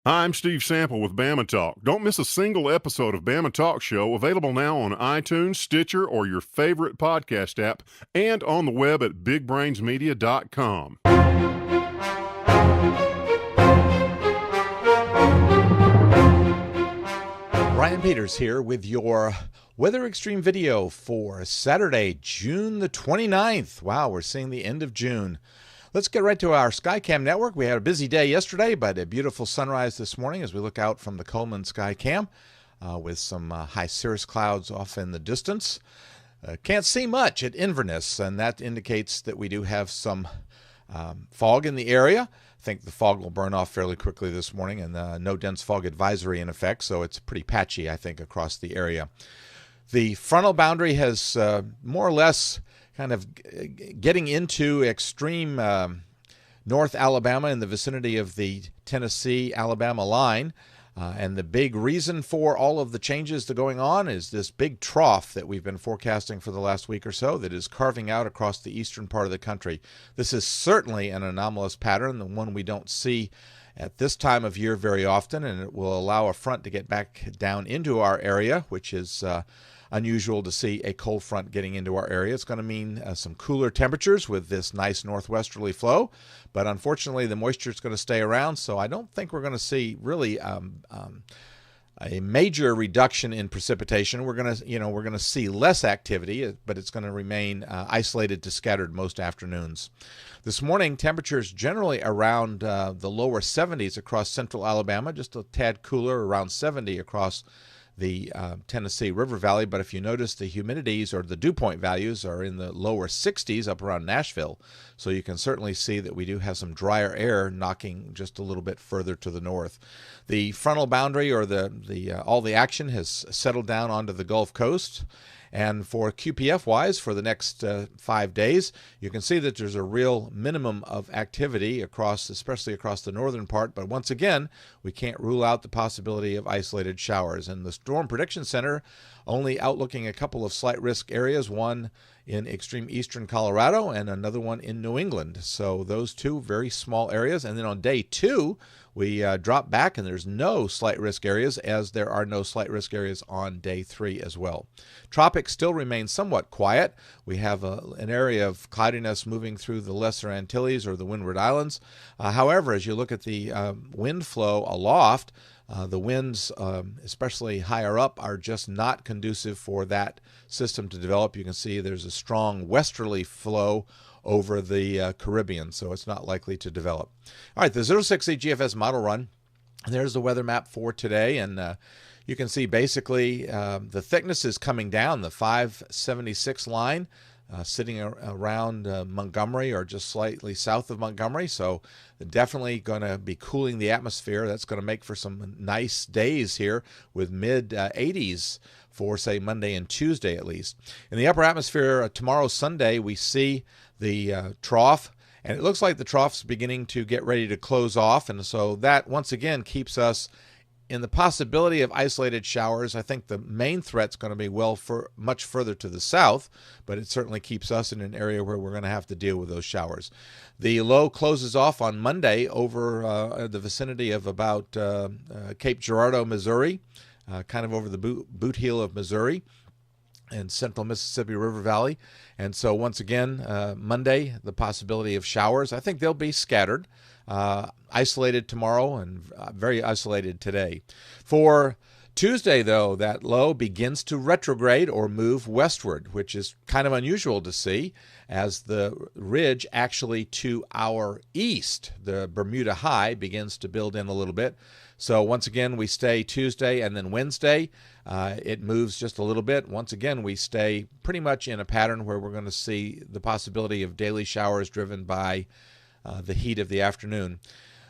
Hi, I'm Steve Sample with Bama Talk. Don't miss a single episode of Bama Talk Show, available now on iTunes, Stitcher, or your favorite podcast app, and on the web at bigbrainsmedia.com. Brian Peters here with your Weather Xtreme video for Saturday, June the 29th. Wow, we're seeing the end of June. Let's get right to our Skycam network. We had a busy day yesterday, but a beautiful sunrise this morning as we look out from the Coleman Skycam with some high cirrus clouds off in the distance. Can't see much at Inverness, and that indicates that we do have some fog in the area. I think the fog will burn off fairly quickly this morning, and no dense fog advisory in effect, so it's pretty patchy, I think, across the area. The frontal boundary has more or less kind of getting into extreme North Alabama in the vicinity of the Tennessee-Alabama line. And the big reason for all of the changes that are going on is this big trough that we've been forecasting for the last week or so that is carving out across the eastern part of the country. This is certainly an anomalous pattern, the one we don't see at this time of year very often, and it will allow a front to get back down into our area, which is unusual to see a cold front getting into our area. It's going to mean some cooler temperatures with this nice northwesterly flow, but unfortunately the moisture is going to stay around, so I don't think we're going to see really a major reduction in precipitation. We're going to see less activity, but it's going to remain isolated to scattered most afternoons. This morning, temperatures generally around the lower 70s across central Alabama, just a tad cooler, around 70 across the Tennessee River Valley, but if you notice, the humidities or the dew point values are in the lower 60s up around Nashville, so you can certainly see that we do have some drier air knocking just a little bit further to the north. The frontal boundary or all the action has settled down onto the Gulf Coast. And for QPF-wise, for the next 5 days, you can see that there's a real minimum of activity especially across the northern part. But once again, we can't rule out the possibility of isolated showers. And the Storm Prediction Center only outlooking a couple of slight risk areas, one in extreme eastern Colorado and another one in New England. So those two very small areas. And then on day 2, we drop back and there's no slight risk areas, as there are no slight risk areas on day 3 as well. Tropics still remain somewhat quiet. We have an area of cloudiness moving through the Lesser Antilles or the Windward Islands. However, as you look at the wind flow aloft, the winds, especially higher up, are just not conducive for that system to develop. You can see there's a strong westerly flow over the Caribbean, so it's not likely to develop. All right, the 060 GFS model run. There's the weather map for today, and you can see basically the thickness is coming down, the 576 line. Sitting around Montgomery or just slightly south of Montgomery, so definitely going to be cooling the atmosphere. That's going to make for some nice days here with mid-80s for, say, Monday and Tuesday at least. In the upper atmosphere, tomorrow, Sunday, we see the trough, and it looks like the trough's beginning to get ready to close off, and so that, once again, keeps us in the possibility of isolated showers. I think the main threat's going to be much further to the south, but it certainly keeps us in an area where we're going to have to deal with those showers. The low closes off on Monday over the vicinity of about Cape Girardeau, Missouri, kind of over the boot heel of Missouri and central Mississippi River Valley. And so once again, Monday, the possibility of showers. I think they'll be scattered. Isolated tomorrow and very isolated today. For Tuesday, though, that low begins to retrograde or move westward, which is kind of unusual to see, as the ridge actually to our east, the Bermuda High, begins to build in a little bit. So once again, we stay Tuesday, and then Wednesday, it moves just a little bit. Once again, we stay pretty much in a pattern where we're going to see the possibility of daily showers driven by the heat of the afternoon.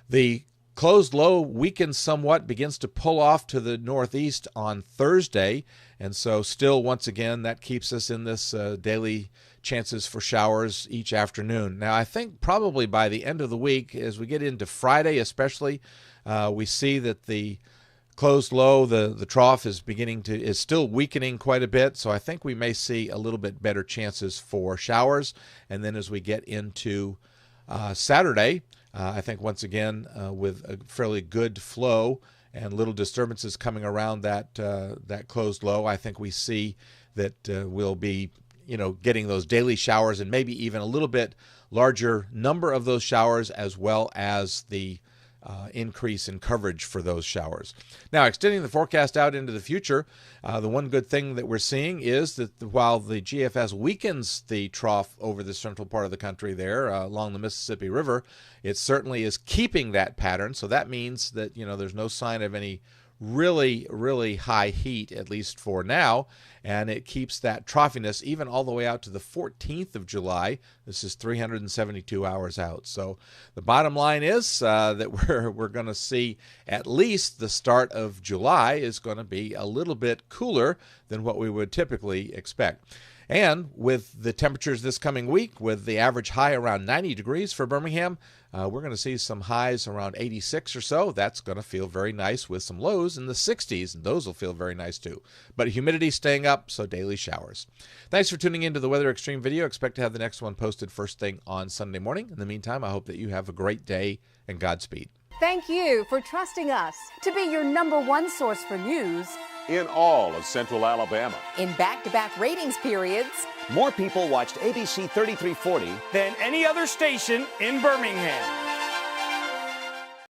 The closed low weakens somewhat, begins to pull off to the northeast on Thursday, and so still, once again, that keeps us in this daily chances for showers each afternoon. Now, I think probably by the end of the week, as we get into Friday especially, we see that the closed low, the trough is still weakening quite a bit, so I think we may see a little bit better chances for showers. And then as we get into Saturday, I think once again, with a fairly good flow and little disturbances coming around that closed low, I think we see that we'll be, getting those daily showers and maybe even a little bit larger number of those showers, as well as the increase in coverage for those showers. Now, extending the forecast out into the future, the one good thing that we're seeing is that while the GFS weakens the trough over the central part of the country there along the Mississippi River, it certainly is keeping that pattern. So that means that, there's no sign of any really, really high heat, at least for now, and it keeps that troughiness even all the way out to the 14th of July. This is 372 hours out. So the bottom line is that we're going to see at least the start of July is going to be a little bit cooler than what we would typically expect. And with the temperatures this coming week, with the average high around 90 degrees for Birmingham, we're going to see some highs around 86 or so. That's going to feel very nice with some lows in the 60s, and those will feel very nice too. But humidity staying up, so daily showers. Thanks for tuning into the Weather Xtreme video. Expect to have the next one posted first thing on Sunday morning. In the meantime, I hope that you have a great day, and Godspeed. Thank you for trusting us to be your #1 source for news in all of Central Alabama. in back-to-back ratings periods. More people watched ABC 3340 than any other station in Birmingham.